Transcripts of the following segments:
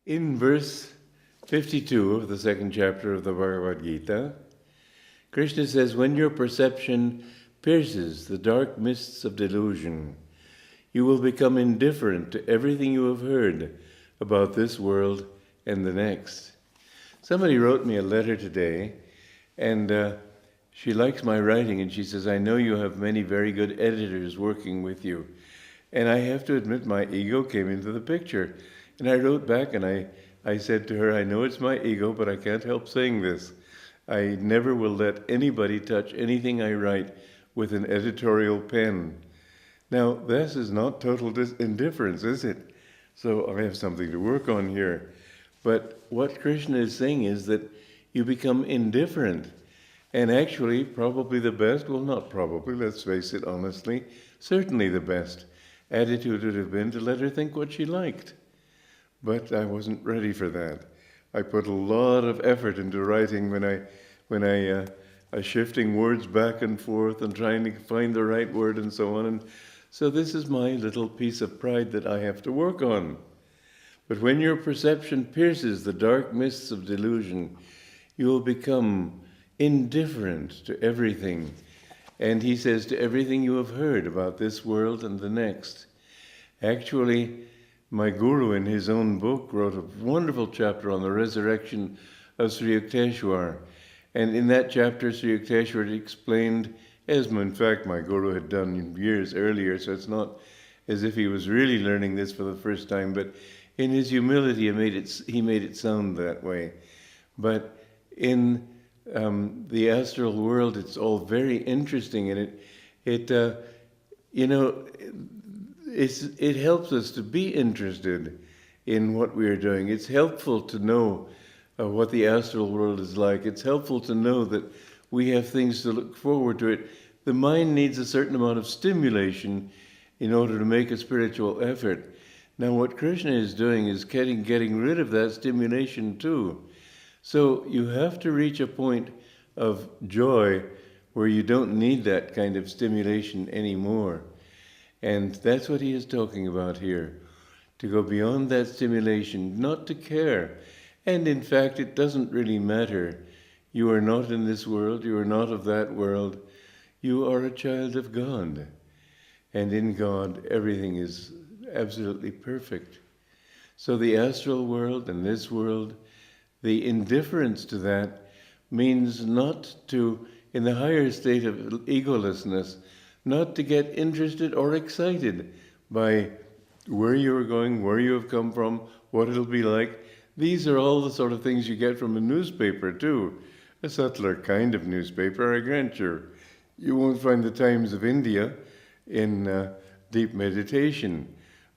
In verse 52 of the second chapter of the Bhagavad Gita, Krishna says, when your perception pierces the dark mists of delusion, you will become indifferent to everything you have heard about this world and the next. Somebody wrote me a letter today, and she likes my writing, and she says, I know you have many very good editors working with you. And I have to admit my ego came into the picture. And I wrote back and I said to her, I know it's my ego, but I can't help saying this. I never will let anybody touch anything I write with an editorial pen. Now, this is not total indifference, is it? So I have something to work on here. But what Krishna is saying is that you become indifferent. And actually, probably the best, well, not probably, let's face it honestly, certainly the best attitude would have been to let her think what she liked. But I wasn't ready for that. I put a lot of effort into writing when I shifting words back and forth and trying to find the right word and so on. And so this is my little piece of pride that I have to work on. But when your perception pierces the dark mists of delusion, you will become indifferent to everything. And he says, to everything you have heard about this world and the next. Actually, my guru in his own book wrote a wonderful chapter on the resurrection of Sri Yukteswar. And in that chapter, Sri Yukteswar explained, as in fact my guru had done years earlier, so it's not as if he was really learning this for the first time, but in his humility he made it sound that way. But in the astral world, it's all very interesting, and it helps us to be interested in what we are doing. It's helpful to know what the astral world is like. It's helpful to know that we have things to look forward to it. The mind needs a certain amount of stimulation in order to make a spiritual effort. Now, what Krishna is doing is getting rid of that stimulation too. So you have to reach a point of joy where you don't need that kind of stimulation anymore. And that's what he is talking about here, to go beyond that stimulation, not to care. And in fact, it doesn't really matter. You are not in this world, you are not of that world. You are a child of God. And in God, everything is absolutely perfect. So the astral world and this world, the indifference to that means not to, in the higher state of egolessness, not to get interested or excited by where you're going, where you have come from, what it'll be like. These are all the sort of things you get from a newspaper too. A subtler kind of newspaper, I grant you. You won't find the Times of India in deep meditation.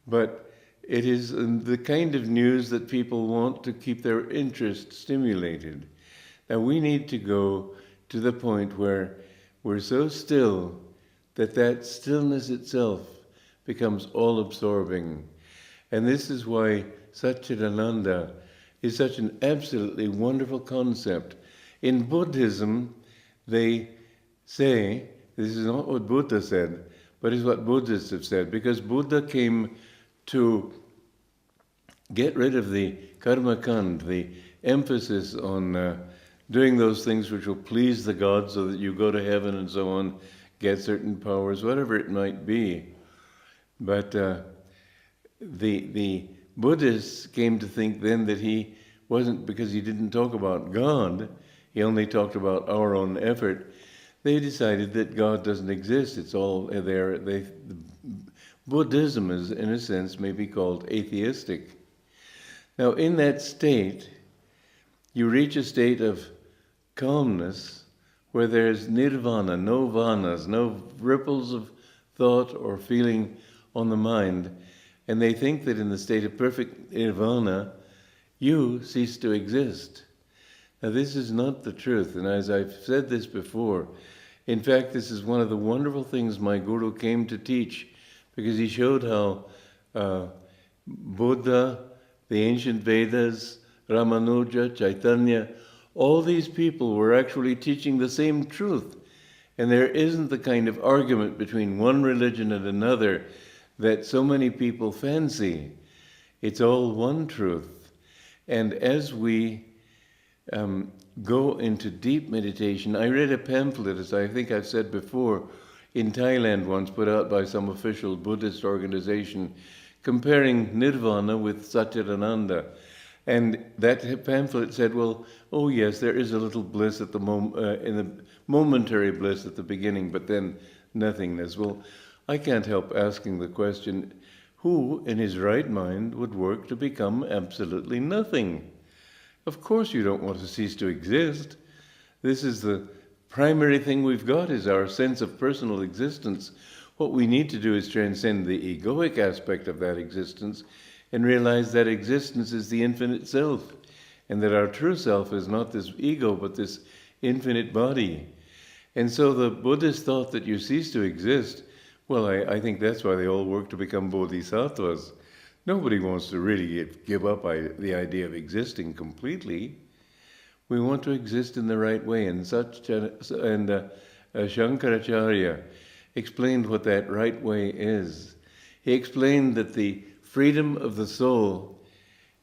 But it is the kind of news that people want to keep their interest stimulated. Now we need to go to the point where we're so still that stillness itself becomes all-absorbing. And this is why Satchidananda is such an absolutely wonderful concept. In Buddhism, they say, this is not what Buddha said, but it's what Buddhists have said, because Buddha came to get rid of the karma kand, the emphasis on doing those things which will please the gods so that you go to heaven and so on, get certain powers, whatever it might be. But the Buddhists came to think then that he wasn't, because he didn't talk about God, he only talked about our own effort. They decided that God doesn't exist, it's all there. Buddhism is, in a sense, may be called atheistic. Now, in that state, you reach a state of calmness where there's nirvana, no vanas, no ripples of thought or feeling on the mind. And they think that in the state of perfect nirvana, you cease to exist. Now, this is not the truth, and as I've said this before, in fact, this is one of the wonderful things my guru came to teach, because he showed how Buddha, the ancient Vedas, Ramanuja, Chaitanya, all these people were actually teaching the same truth. And there isn't the kind of argument between one religion and another that so many people fancy. It's all one truth. And as we go into deep meditation, I read a pamphlet, as I think I've said before, in Thailand once, put out by some official Buddhist organization, comparing nirvana with Satchidananda. And that pamphlet said, well, oh yes, there is a little bliss at the in the momentary bliss at the beginning, but then nothingness. Well, I can't help asking the question, who in his right mind would work to become absolutely nothing? Of course you don't want to cease to exist. This is the primary thing we've got, is our sense of personal existence. What we need to do is transcend the egoic aspect of that existence and realize that existence is the infinite self, and that our true self is not this ego, but this infinite body. And so the Buddhists thought that you cease to exist. Well, I think that's why they all work to become bodhisattvas. Nobody wants to really give up the idea of existing completely. We want to exist in the right way, and Shankaracharya explained what that right way is. He explained that the freedom of the soul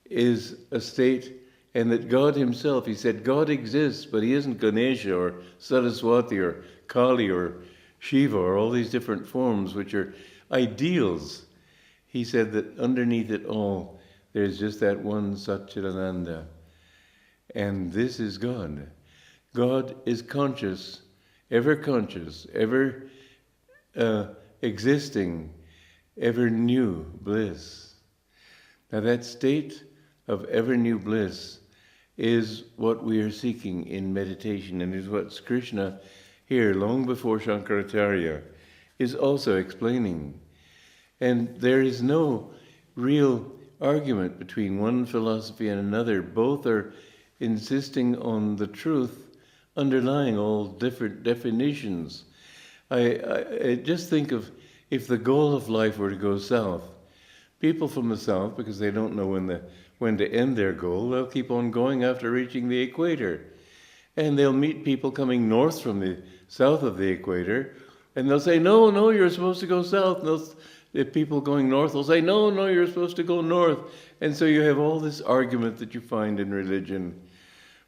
is a state, and that God himself, he said, God exists, but he isn't Ganesha or Saraswati or Kali or Shiva or all these different forms which are ideals. He said that underneath it all, there's just that one Satchidananda. And this is God. God is conscious, ever existing, ever new bliss. Now that state of ever new bliss is what we are seeking in meditation, and is what Krishna here, long before Shankaracharya, is also explaining. And there is no real argument between one philosophy and another. Both are insisting on the truth underlying all different definitions. I just think of, if the goal of life were to go south, people from the south, because they don't know when to end their goal, they'll keep on going after reaching the equator. And they'll meet people coming north from the south of the equator, and they'll say, no, you're supposed to go south. And if people going north will say, no, you're supposed to go north. And so you have all this argument that you find in religion.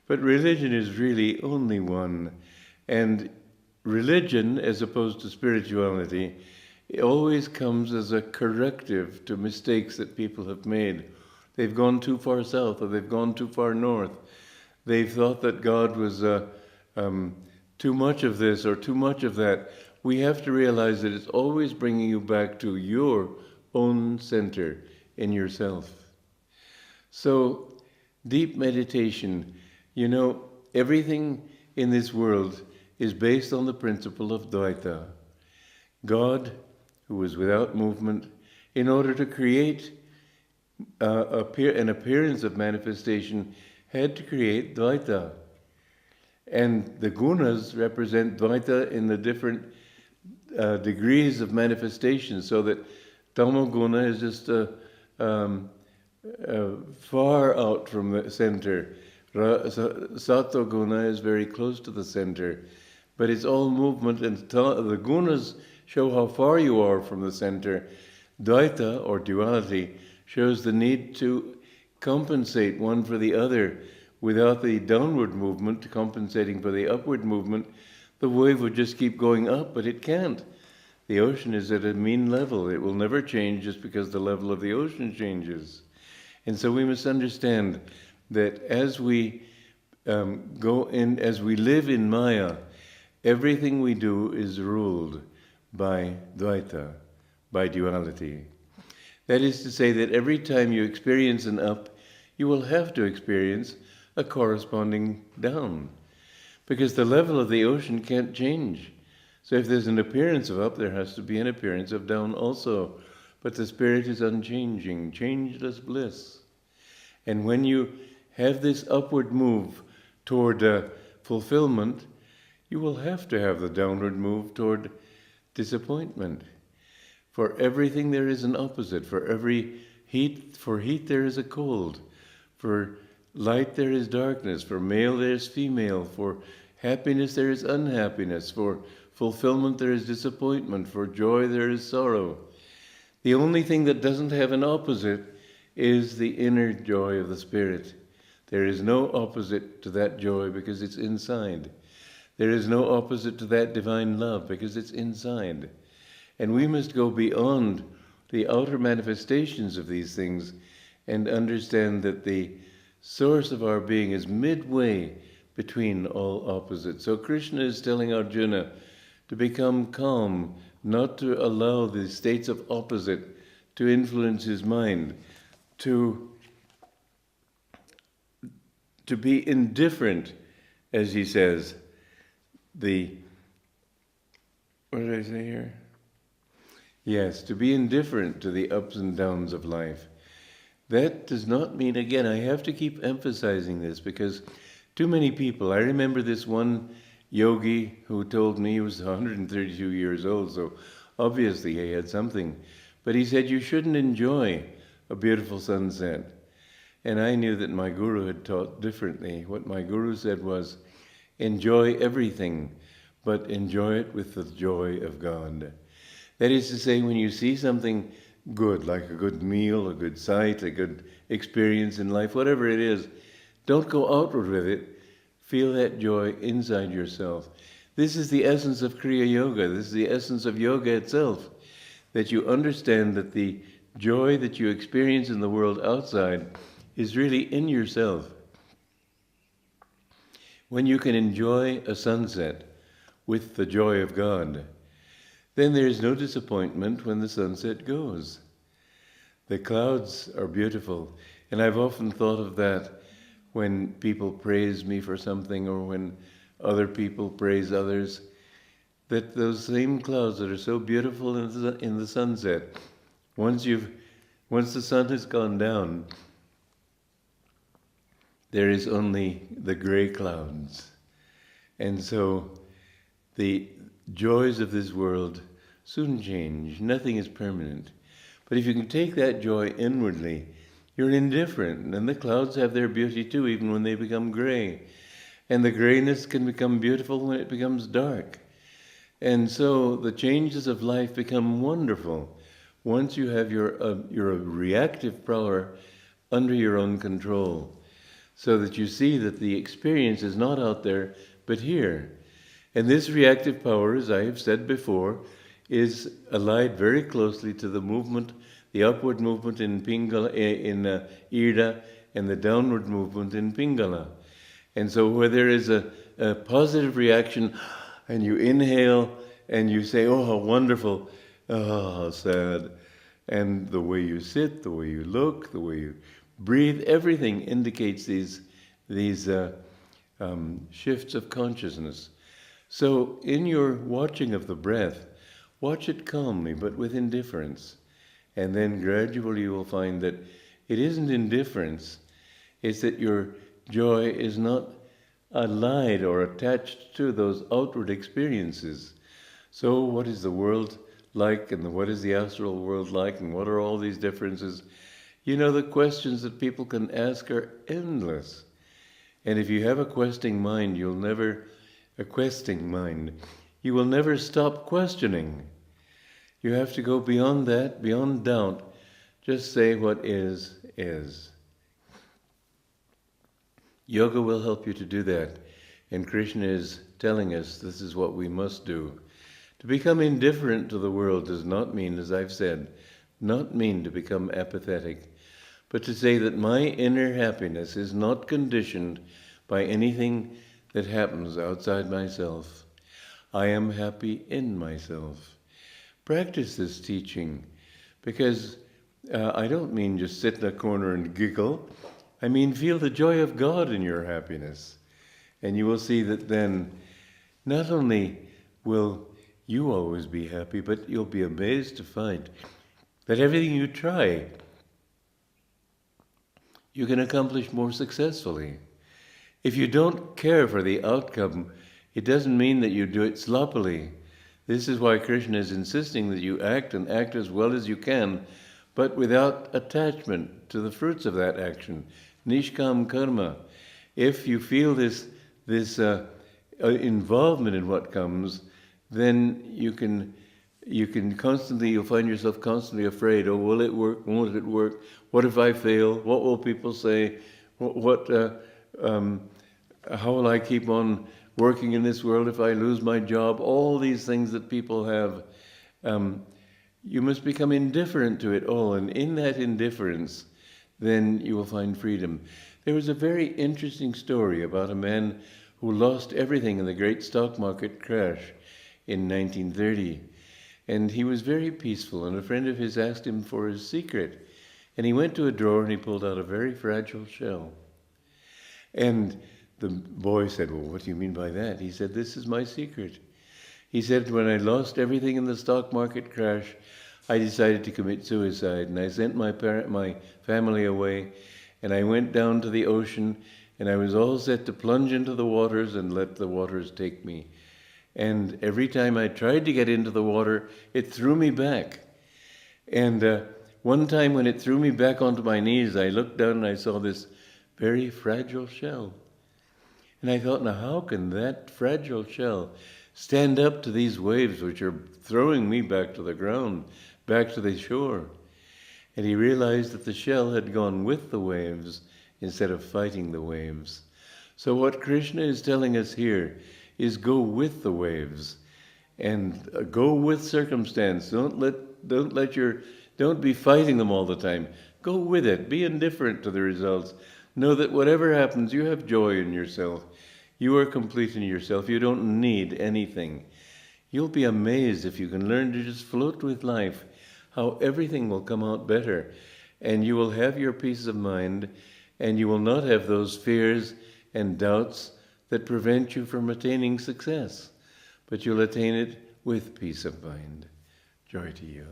But religion is really only one. And religion, as opposed to spirituality, it always comes as a corrective to mistakes that people have made. They've gone too far south, or they've gone too far north. They've thought that God was too much of this or too much of that. We have to realize that it's always bringing you back to your own center in yourself. So, deep meditation, everything in this world is based on the principle of Dvaita. God, who is without movement, in order to create an appearance of manifestation, had to create Dvaita. And the gunas represent Dvaita in the different degrees of manifestation, so that Tamoguna is just far out from the center. Sattva-guna is very close to the center. But it's all movement, and the gunas show how far you are from the center. Dvaita, or duality, shows the need to compensate one for the other. Without the downward movement compensating for the upward movement, the wave would just keep going up, but it can't. The ocean is at a mean level. It will never change just because the level of the ocean changes. And so we must understand that as we as we live in Maya, everything we do is ruled by Dvaita, by duality. That is to say that every time you experience an up, you will have to experience a corresponding down, because the level of the ocean can't change. So if there's an appearance of up, there has to be an appearance of down also. But the spirit is unchanging, changeless bliss. And when you have this upward move toward fulfillment, you will have to have the downward move toward disappointment. For everything there is an opposite. For heat there is a cold. For light there is darkness. For male there is female. For happiness there is unhappiness. For fulfillment there is disappointment. For joy there is sorrow. The only thing that doesn't have an opposite is the inner joy of the spirit. There is no opposite to that joy because it's inside. There is no opposite to that divine love because it's inside. And we must go beyond the outer manifestations of these things and understand that the source of our being is midway between all opposites. So Krishna is telling Arjuna to become calm, not to allow the states of opposite to influence his mind, to be indifferent, as he says. What did I say here? Yes, to be indifferent to the ups and downs of life. That does not mean, again, I have to keep emphasizing this because too many people, I remember this one yogi who told me, he was 132 years old, so obviously he had something, but he said you shouldn't enjoy a beautiful sunset. And I knew that my guru had taught differently. What my guru said was, enjoy everything, but enjoy it with the joy of God. That is to say, when you see something good, like a good meal, a good sight, a good experience in life, whatever it is, don't go outward with it. Feel that joy inside yourself. This is the essence of Kriya Yoga. This is the essence of yoga itself, that you understand that the joy that you experience in the world outside is really in yourself. When you can enjoy a sunset with the joy of God, then there is no disappointment when the sunset goes. The clouds are beautiful, and I've often thought of that when people praise me for something or when other people praise others, that those same clouds that are so beautiful in the sunset, once the sun has gone down, there is only the gray clouds. And so the joys of this world soon change. Nothing is permanent. But if you can take that joy inwardly, you're indifferent. And the clouds have their beauty too, even when they become gray. And the grayness can become beautiful when it becomes dark. And so the changes of life become wonderful once you have your reactive power under your own control, so that you see that the experience is not out there, but here. And this reactive power, as I have said before, is allied very closely to the movement, the upward movement in Pingala, in Ida, and the downward movement in Pingala. And so where there is a positive reaction, and you inhale, and you say, oh, how wonderful, oh, how sad. And the way you sit, the way you look, the way you breathe, everything indicates these shifts of consciousness. So in your watching of the breath, watch it calmly but with indifference. And then gradually you will find that it isn't indifference, it's that your joy is not allied or attached to those outward experiences. So what is the world like, and what is the astral world like, and what are all these differences? You know, the questions that people can ask are endless. And if you have a questing mind, you will never stop questioning. You have to go beyond that, beyond doubt. Just say what is. Yoga will help you to do that. And Krishna is telling us this is what we must do. To become indifferent to the world does not mean, as I've said, not mean to become apathetic, but to say that my inner happiness is not conditioned by anything that happens outside myself. I am happy in myself. Practice this teaching, because I don't mean just sit in a corner and giggle. I mean feel the joy of God in your happiness. And you will see that then not only will you always be happy, but you'll be amazed to find that everything you try, you can accomplish more successfully. If you don't care for the outcome, it doesn't mean that you do it sloppily. This is why Krishna is insisting that you act and act as well as you can, but without attachment to the fruits of that action. Nishkam karma. If you feel this involvement in what comes, then you'll find yourself constantly afraid. Oh, will it work? Won't it work? What if I fail? What will people say? How will I keep on working in this world if I lose my job? All these things that people have. You must become indifferent to it all, and in that indifference, then you will find freedom. There was a very interesting story about a man who lost everything in the great stock market crash in 1930. And he was very peaceful, and a friend of his asked him for his secret. And he went to a drawer and he pulled out a very fragile shell. And the boy said, "Well, what do you mean by that?" He said, "This is my secret." He said, "When I lost everything in the stock market crash, I decided to commit suicide, and I sent my family away, and I went down to the ocean, and I was all set to plunge into the waters and let the waters take me. And every time I tried to get into the water, it threw me back. And one time when it threw me back onto my knees, I looked down and I saw this very fragile shell. And I thought, now how can that fragile shell stand up to these waves which are throwing me back to the ground, back to the shore?" And he realized that the shell had gone with the waves instead of fighting the waves. So what Krishna is telling us here is go with the waves and go with circumstance. Don't be fighting them all the time. Go with it. Be indifferent to the results. Know that whatever happens, you have joy in yourself. You are complete in yourself. You don't need anything. You'll be amazed if you can learn to just float with life, how everything will come out better. And you will have your peace of mind, and you will not have those fears and doubts that prevent you from attaining success. But you'll attain it with peace of mind. Joy to you.